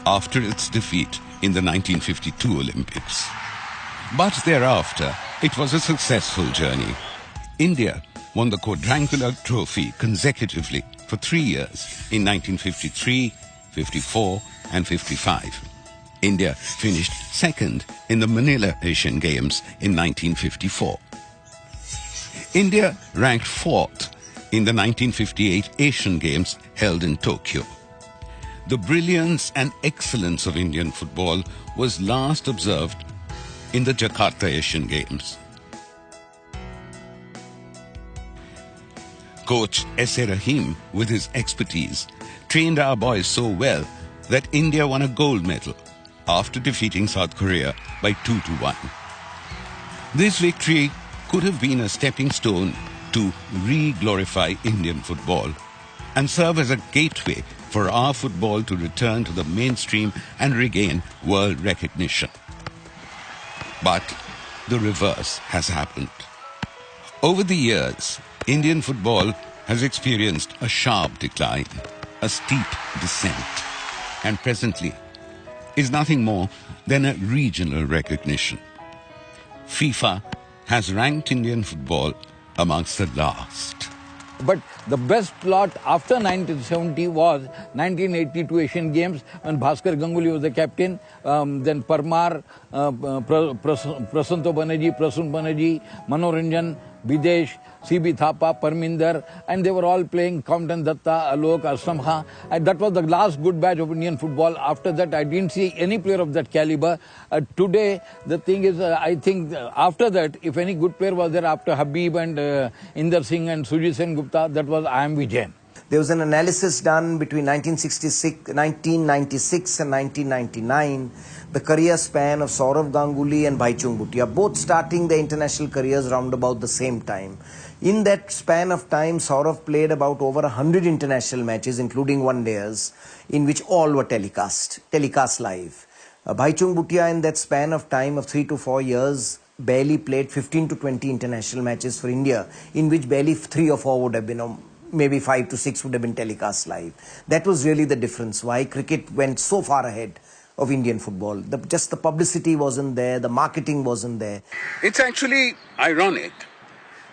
Speaker 3: after its defeat in the 1952 Olympics. But thereafter, it was a successful journey. India won the quadrangular trophy consecutively for 3 years in 1953, 54 and 55. India finished second in the Manila Asian Games in 1954. India ranked fourth in the 1958 Asian Games held in Tokyo. The brilliance and excellence of Indian football was last observed in the Jakarta Asian Games. Coach S.A. Rahim, with his expertise, trained our boys so well that India won a gold medal after defeating South Korea by 2-1. This victory could have been a stepping stone to re-glorify Indian football and serve as a gateway for our football to return to the mainstream and regain world recognition. But the reverse has happened. Over the years, Indian football has experienced a sharp decline, a steep descent, and presently is nothing more than a regional recognition. FIFA has ranked Indian football amongst the last.
Speaker 11: But the best lot after 1970 was 1982 Asian Games when Bhaskar Ganguly was the captain. Then Parmar, Prasanto Banerjee, Prasun Banerjee, Manoranjan, Videsh, C.B. Thapa, Parminder, and they were all playing Compton Datta, Alok, Aslamha. And that was the last good batch of Indian football. After that, I didn't see any player of that caliber. Today, the thing is, I think after that, if any good player was there after Habib and Inder Singh and Sujit Sen Gupta, that was IMV Jain.
Speaker 4: There was an analysis done between 1996 and 1999, the career span of Saurav Ganguly and Bhaichung Bhutia, both starting their international careers round about the same time. In that span of time, Saurav played about over 100 international matches, including one-dayers, in which all were telecast live. Bhaichung Bhutia, in that span of time of 3 to 4 years, barely played 15 to 20 international matches for India, in which barely 3 or 4 would have been, maybe 5 to 6 would have been telecast live. That was really the difference, why cricket went so far ahead of Indian football. Just the publicity wasn't there, the marketing wasn't there.
Speaker 2: It's actually ironic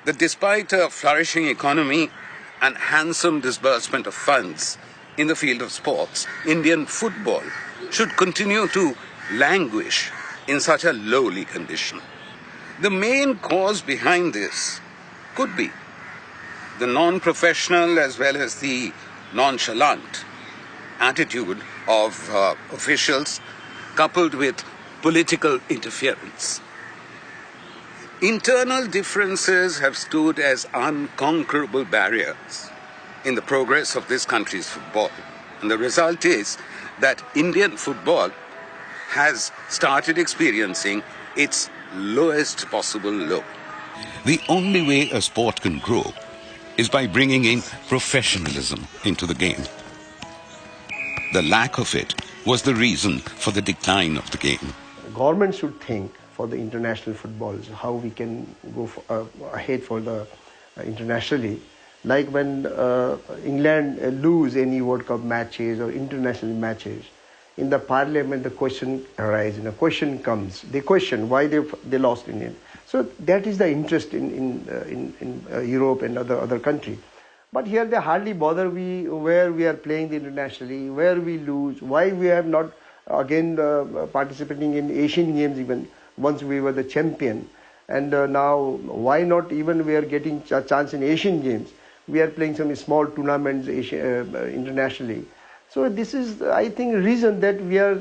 Speaker 2: that despite a flourishing economy and handsome disbursement of funds in the field of sports, Indian football should continue to languish in such a lowly condition. The main cause behind this could be the non-professional as well as the nonchalant attitude of officials coupled with political interference. Internal differences have stood as unconquerable barriers in the progress of this country's football. And the result is that Indian football has started experiencing its lowest possible low.
Speaker 3: The only way a sport can grow is by bringing in professionalism into the game. The lack of it was the reason for the decline of the game.
Speaker 12: Government should think for the international footballs, how we can go ahead for the internationally. Like when England lose any World Cup matches or international matches, in the parliament the question arises, and a question comes. They question why they lost in it. So that is the interest in Europe and other countries. But here they hardly bother where we are playing internationally, where we lose, why we have not again participating in Asian Games even once we were the champion. And now why not even we are getting a chance in Asian Games. We are playing some small tournaments internationally. So this is, I think, reason that we are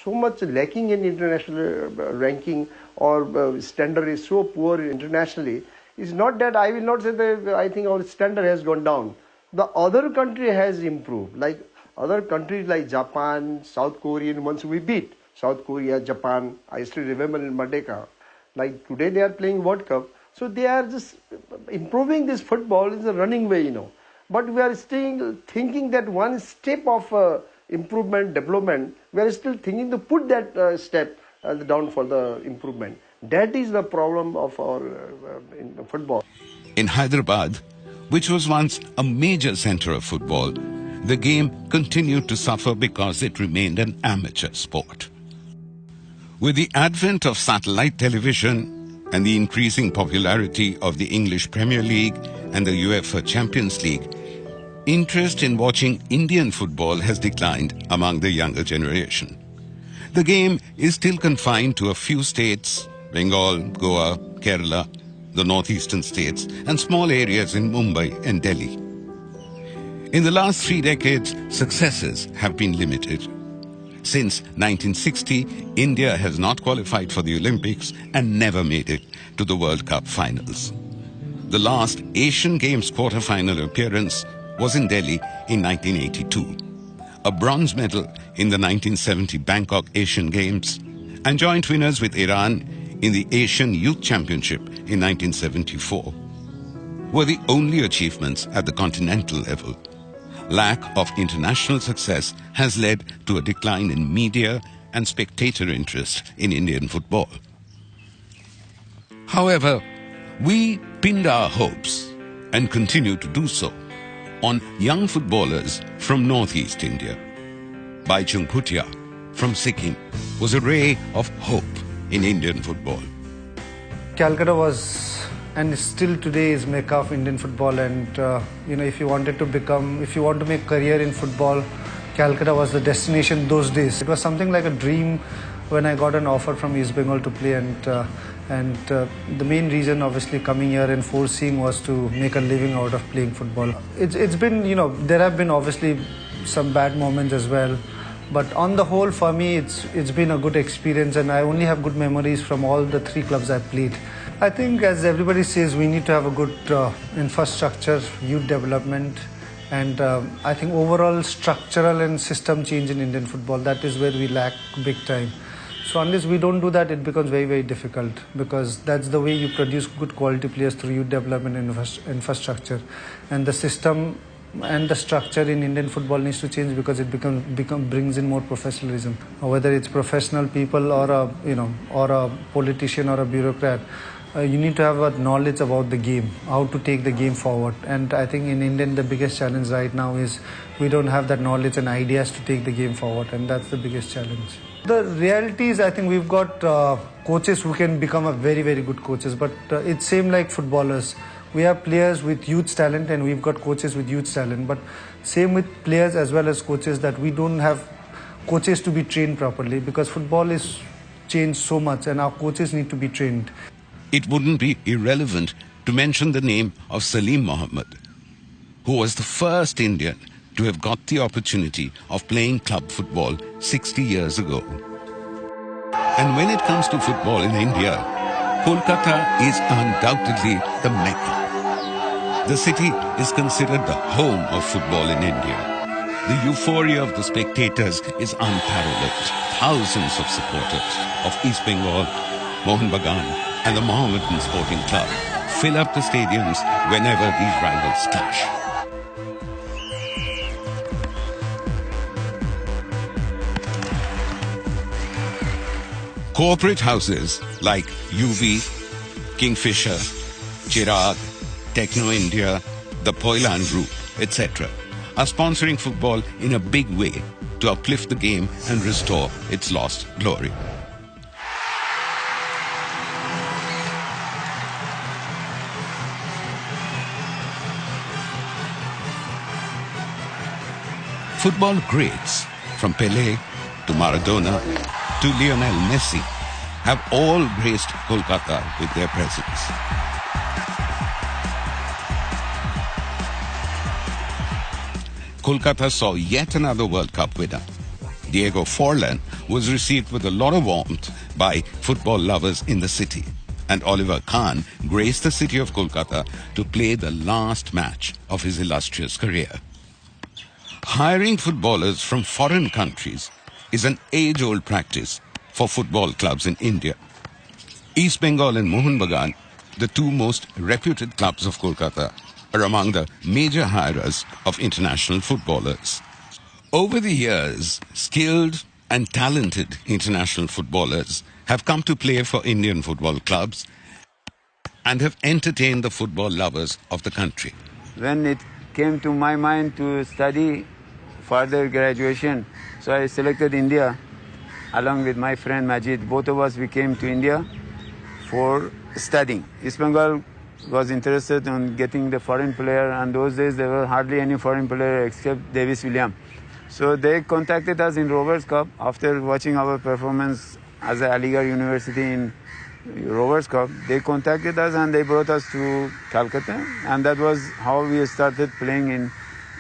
Speaker 12: so much lacking in international ranking, or standard is so poor internationally. It's not that, I will not say that I think our standard has gone down. The other country has improved. Like other countries like Japan, South Korea, once we beat South Korea, Japan, I still remember in Merdeka. Like today they are playing World Cup. So they are just improving this football in a running way, But we are still thinking that one step of improvement, development, we are still thinking to put that step down for the improvement. That is the problem of our in football.
Speaker 3: In Hyderabad, which was once a major center of football, the game continued to suffer because it remained an amateur sport. With the advent of satellite television and the increasing popularity of the English Premier League and the UEFA Champions League, interest in watching Indian football has declined among the younger generation. The game is still confined to a few states, Bengal, Goa, Kerala, the northeastern states, and small areas in Mumbai and Delhi. In the last 3 decades, successes have been limited. Since 1960, India has not qualified for the Olympics and never made it to the World Cup finals. The last Asian Games quarter-final appearance was in Delhi in 1982, a bronze medal in the 1970 Bangkok Asian Games, and joint winners with Iran in the Asian Youth Championship in 1974, were the only achievements at the continental level. Lack of international success has led to a decline in media and spectator interest in Indian football. However, we pinned our hopes and continue to do so, on young footballers from northeast India. Baichung Bhutia from Sikkim was a ray of hope in Indian football.
Speaker 13: Calcutta was and still today is Mecca of Indian football, and if you want to make career in football, Calcutta was the destination those days. It was something like a dream when I got an offer from East Bengal to play, and the main reason obviously coming here and foreseeing was to make a living out of playing football. It's been, there have been obviously some bad moments as well, but on the whole for me it's been a good experience, and I only have good memories from all the 3 clubs I played. I think, as everybody says, we need to have a good infrastructure, youth development, and I think overall structural and system change in Indian football. That is where we lack big time. So unless we don't do that, it becomes very, very difficult, because that's the way you produce good quality players, through youth development and infrastructure. And the system and the structure in Indian football needs to change, because it brings in more professionalism. Whether it's professional people or a politician or a bureaucrat, you need to have a knowledge about the game, how to take the game forward. And I think in India the biggest challenge right now is we don't have that knowledge and ideas to take the game forward, and that's the biggest challenge. The reality is, I think we've got coaches who can become a very, very good coaches, but it's same like footballers. We have players with huge talent and we've got coaches with huge talent, but same with players as well as coaches, that we don't have coaches to be trained properly, because football is changed so much and our coaches need to be trained.
Speaker 3: It wouldn't be irrelevant to mention the name of Salim Mohammed, who was the first Indian to have got the opportunity of playing club football 60 years ago. And when it comes to football in India, Kolkata is undoubtedly the Mecca. The city is considered the home of football in India. The euphoria of the spectators is unparalleled. Thousands of supporters of East Bengal, Mohun Bagan and the Mohammedan Sporting Club fill up the stadiums whenever these rivals clash. Corporate houses like UV, Kingfisher, Chirag, Techno India, the Poilan Group, etc. are sponsoring football in a big way to uplift the game and restore its lost glory. Football greats, from Pelé to Maradona to Lionel Messi, have all graced Kolkata with their presence. Kolkata saw yet another World Cup winner. Diego Forlan was received with a lot of warmth by football lovers in the city, and Oliver Kahn graced the city of Kolkata to play the last match of his illustrious career. Hiring footballers from foreign countries is an age-old practice for football clubs in India. East Bengal and Mohun Bagan, the 2 most reputed clubs of Kolkata, are among the major hirers of international footballers. Over the years, skilled and talented international footballers have come to play for Indian football clubs and have entertained the football lovers of the country.
Speaker 14: When it came to my mind to study further graduation, so I selected India along with my friend Majid. Both of us, we came to India for studying. East Bengal was interested in getting the foreign player, and those days there were hardly any foreign player except Davis William. So they contacted us in Rovers Cup after watching our performance as a Aligarh University in Rovers Cup. They contacted us and they brought us to Calcutta, and that was how we started playing in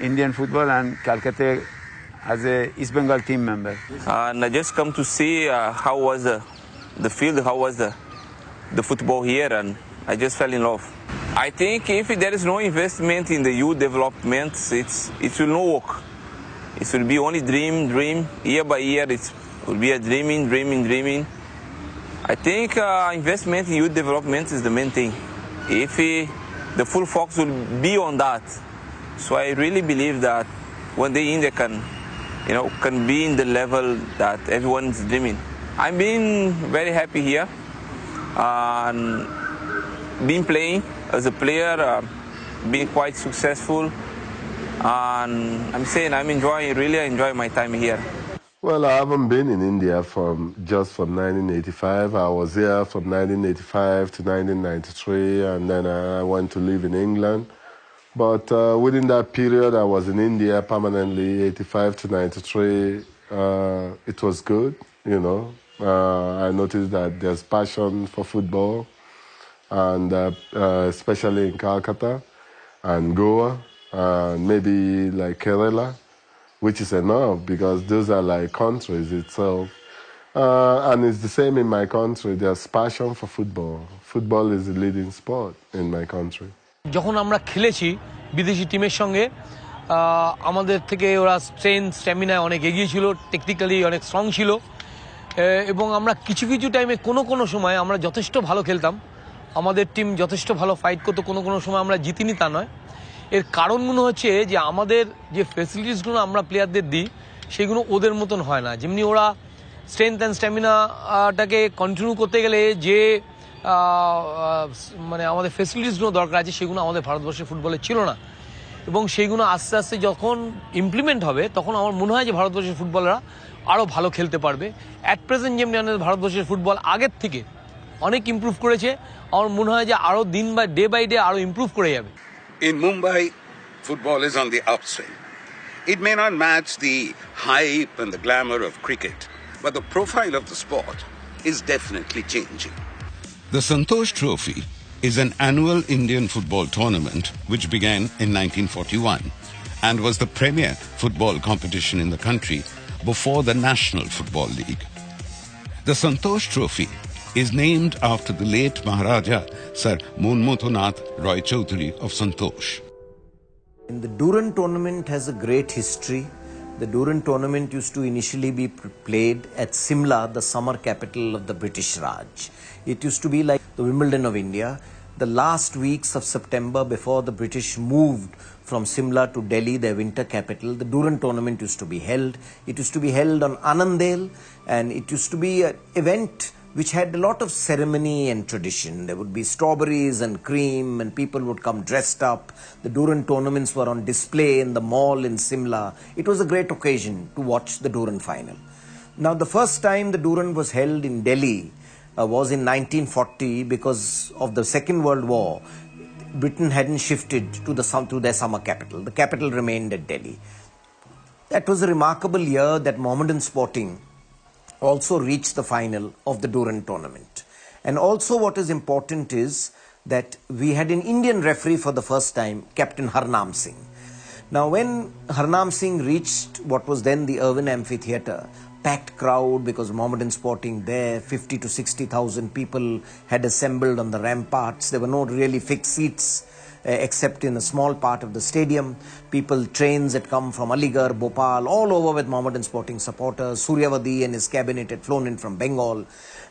Speaker 14: Indian football and Calcutta as a East Bengal team member.
Speaker 15: And I just come to see how was the field, how was the football here, and I just fell in love. I think if there is no investment in the youth development, it will not work. It will be only dream, year by year, it will be a dreaming. I think investment in youth development is the main thing. If the full focus will be on that, so I really believe that one day India can be in the level that everyone is dreaming. I've been very happy here, and been playing as a player. been quite successful, and I'm saying really enjoying my time here.
Speaker 16: Well, I haven't been in India from 1985. I was here from 1985 to 1993, and then I went to live in England. But within that period, I was in India permanently, 85 to 93. It was good, you know. I noticed that there's passion for football, and especially in Calcutta and Goa, and maybe like Kerala, which is enough because those are like countries itself. And it's the same in my country. There's passion for football. Football is the leading sport in my country.
Speaker 17: যখন আমরা খেলেছি বিদেশি টিমের সঙ্গে আমাদের থেকে ওরা strength স্ট্যামিনায় অনেক এগিয়ে ছিল, টেকনিক্যালি অনেক স্ট্রং ছিল, এবং আমরা কিছু কিছু টাইমে কোনো সময় আমরা যথেষ্ট ভালো খেলতাম, আমাদের টিম যথেষ্ট ভালো ফাইট করতো, কোনো সময় আমরা জিতিনি তা নয়। এর কারণগুলো হচ্ছে যে আমাদের যে ফেসিলিটিসগুলো আমরা প্লেয়ারদের দিই সেগুলো ওদের মতন হয় না। যেমনি ওরা স্ট্রেংথ অ্যান্ড স্ট্যামিনাটাকে কন্টিনিউ করতে গেলে যে মানে আমাদের ফেসিলিটিসগুলো দরকার আছে সেগুলো আমাদের ভারতবর্ষের ফুটবলে ছিল না, এবং সেইগুলো আস্তে আস্তে যখন ইমপ্লিমেন্ট হবে তখন আমার মনে হয় যে ভারতবর্ষের ফুটবলাররা আরও ভালো খেলতে পারবে। অ্যাট প্রেজেন্ট যেমনি আমাদের ভারতবর্ষের ফুটবল আগের থেকে অনেক ইমপ্রুভ করেছে, আমার মনে হয় যে আরও দিন ডে বাই ডে আরও ইমপ্রুভ করে যাবে।
Speaker 2: In Mumbai, football is on the upswing. It may not match the hype and the glamour of cricket, but the profile of the sport is definitely changing.
Speaker 3: The Santosh Trophy is an annual Indian football tournament which began in 1941 and was the premier football competition in the country before the National Football League. The Santosh Trophy is named after the late Maharaja Sir Monmouthnath Roy Chaudhary of Santosh.
Speaker 4: The Durand tournament has a great history. The Durand tournament used to initially be played at Simla, the summer capital of the British Raj. It used to be like the Wimbledon of India. The last weeks of September, before the British moved from Simla to Delhi, their winter capital, the Durand tournament used to be held. It used to be held on Anandale, and it used to be an event which had a lot of ceremony and tradition. There would be strawberries and cream, and people would come dressed up. The Durand tournaments were on display in the mall in Simla. It was a great occasion to watch the Durand final. Now, the first time the Durand was held in Delhi was in 1940 because of the Second World War. Britain hadn't shifted to their summer capital. The capital remained at Delhi. That was a remarkable year that Mohammedan Sporting also reached the final of the Durand tournament. And also what is important is that we had an Indian referee for the first time, Captain Harnam Singh. Now when Harnam Singh reached what was then the Irwin Amphitheatre, packed crowd because Mohammedan Sporting there, 50 to 60,000 people had assembled on the ramparts. There were no really fixed seats except in a small part of the stadium. Trains had come from Aligarh, Bhopal, all over with Mohammedan Sporting supporters. Suryavadi and his cabinet had flown in from Bengal.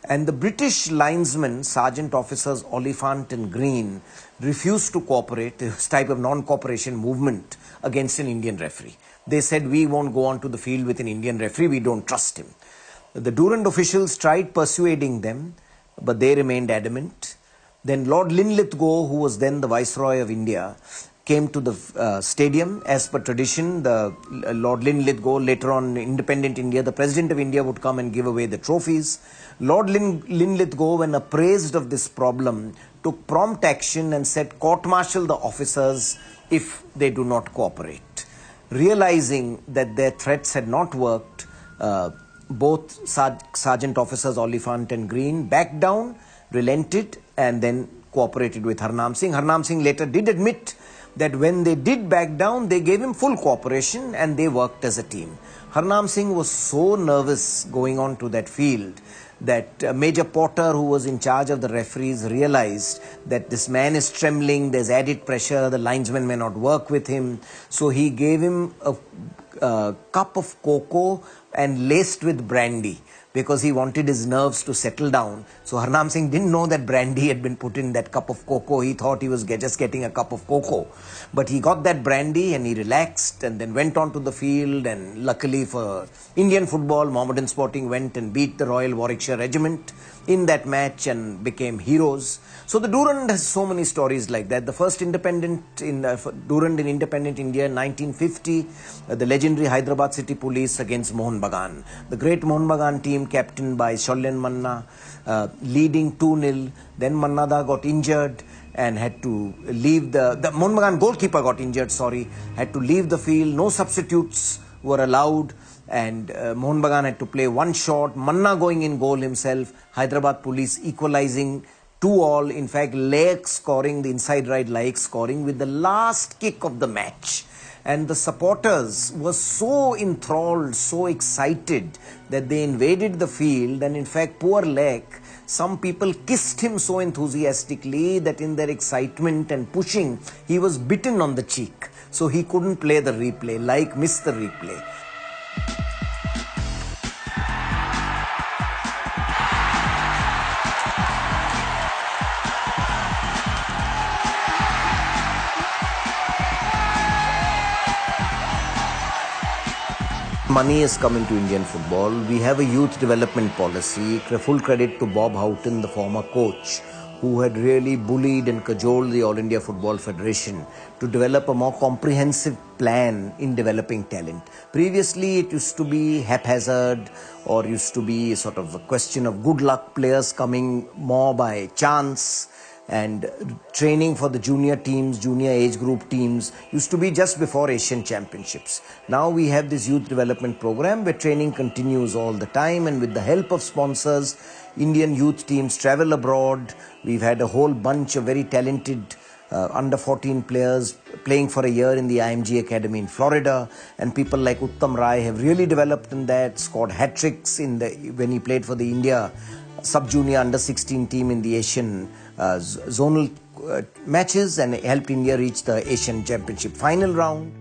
Speaker 4: And the British linesmen, sergeant officers Oliphant and Green, refused to cooperate, this type of non-cooperation movement against an Indian referee. They said, we won't go onto the field with an Indian referee, we don't trust him. The Durand officials tried persuading them, but they remained adamant. Then Lord Linlithgow, who was then the Viceroy of India, came to the stadium. As per tradition, Lord Linlithgow, later on independent India, the President of India would come and give away the trophies. Lord Linlithgow, when appraised of this problem, took prompt action and said, court-martial the officers if they do not cooperate. Realizing that their threats had not worked, both Sergeant officers Oliphant and Green backed down, relented, and then cooperated with Harnam Singh. Harnam Singh later did admit that when they did back down, they gave him full cooperation and they worked as a team. Harnam Singh was so nervous going on to that field that Major Porter, who was in charge of the referees, realized that this man is trembling, there's added pressure, the linesmen may not work with him. So he gave him a cup of cocoa and laced with brandy. because he wanted his nerves to settle down. So Harnam Singh didn't know that brandy had been put in that cup of cocoa. He thought he was just getting a cup of cocoa. But he got that brandy and he relaxed and then went on to the field, and luckily for Indian football, Mohammedan Sporting went and beat the Royal Warwickshire Regiment in that match and became heroes. So the Durand has so many stories like that. The first independent in Durand in independent India in 1950, the legendary Hyderabad City Police against Mohun Bagan. The great Mohun Bagan team captained by Sholyan Manna, leading 2-0. Then Mannada got injured and had to leave the Mohun Bagan goalkeeper got injured, had to leave the field. No substitutes were allowed. And Mohun Bagan had to play one shot, Manna going in goal himself, Hyderabad Police equalizing 2-2. In fact, Laik scoring, the inside right Laik scoring with the last kick of the match. And the supporters were so enthralled, so excited that they invaded the field. And in fact, poor Laik, some people kissed him so enthusiastically that in their excitement and pushing, he was bitten on the cheek. So he couldn't play the replay. Laik missed the replay. Money is coming to Indian football. We have a youth development policy. Full credit to Bob Houghton, the former coach, who had really bullied and cajoled the All India Football Federation to develop a more comprehensive plan in developing talent. Previously, it used to be haphazard, or used to be sort of a question of good luck, players coming more by chance, and training for the junior teams, junior age group teams used to be just before Asian Championships. Now we have this youth development program where training continues all the time, and with the help of sponsors, Indian youth teams travel abroad. We've had a whole bunch of very talented under 14 players playing for a year in the IMG Academy in Florida, and people like Uttam Rai have really developed in that, scored hat-tricks when he played for the India sub-junior under-16 team in the Asian zonal matches, and helped India reach the Asian Championship final round.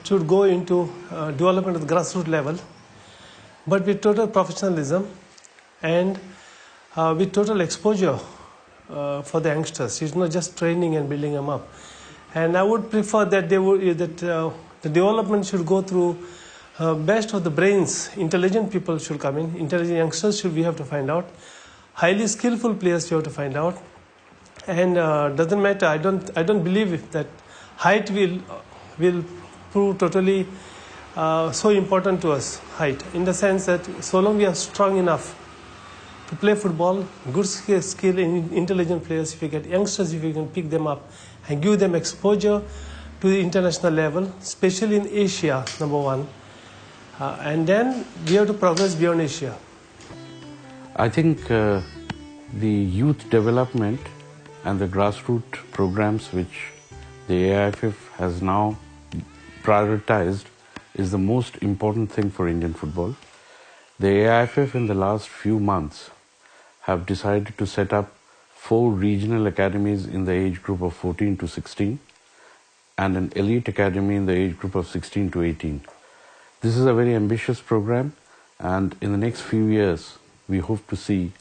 Speaker 18: Should go into development at the grassroots level, but with total professionalism and with total exposure for the youngsters. It's not just training and building them up. And I would prefer that the development should go through best of the brains. Intelligent people should come in. Intelligent youngsters we have to find out. Highly skillful players you have to find out. And doesn't matter. I don't believe that height will prove totally so important to us, height, in the sense that so long we are strong enough to play football, good skill in intelligent players, if you get youngsters, if you can pick them up and give them exposure to the international level, especially in Asia, number one, and then we have to progress beyond Asia.
Speaker 19: I think the youth development and the grassroots programs which the AIFF has now prioritized is the most important thing for Indian football. The AIFF in the last few months have decided to set up 4 regional academies in the age group of 14 to 16 and an elite academy in the age group of 16 to 18. This is a very ambitious program, and in the next few years we hope to see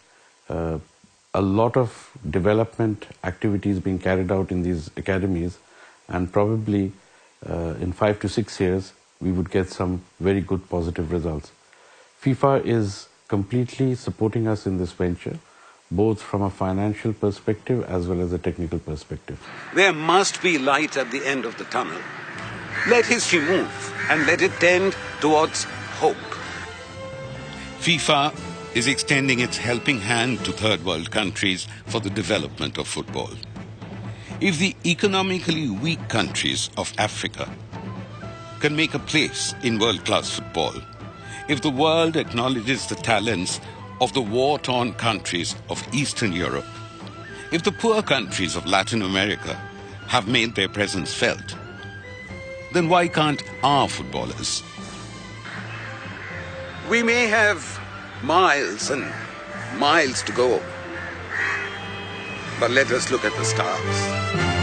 Speaker 19: a lot of development activities being carried out in these academies, and probably in 5 to 6 years we would get some very good positive results. FIFA is completely supporting us in this venture. both from a financial perspective as well as a technical perspective.
Speaker 2: There must be light at the end of the tunnel. Let history move and let it tend towards hope.
Speaker 3: FIFA is extending its helping hand to third world countries for the development of football. If the economically weak countries of Africa can make a place in world-class football, if the world acknowledges the talents of the war-torn countries of Eastern Europe, if the poor countries of Latin America have made their presence felt, then why can't our footballers?
Speaker 2: We may have miles and miles to go, but let us look at the stars.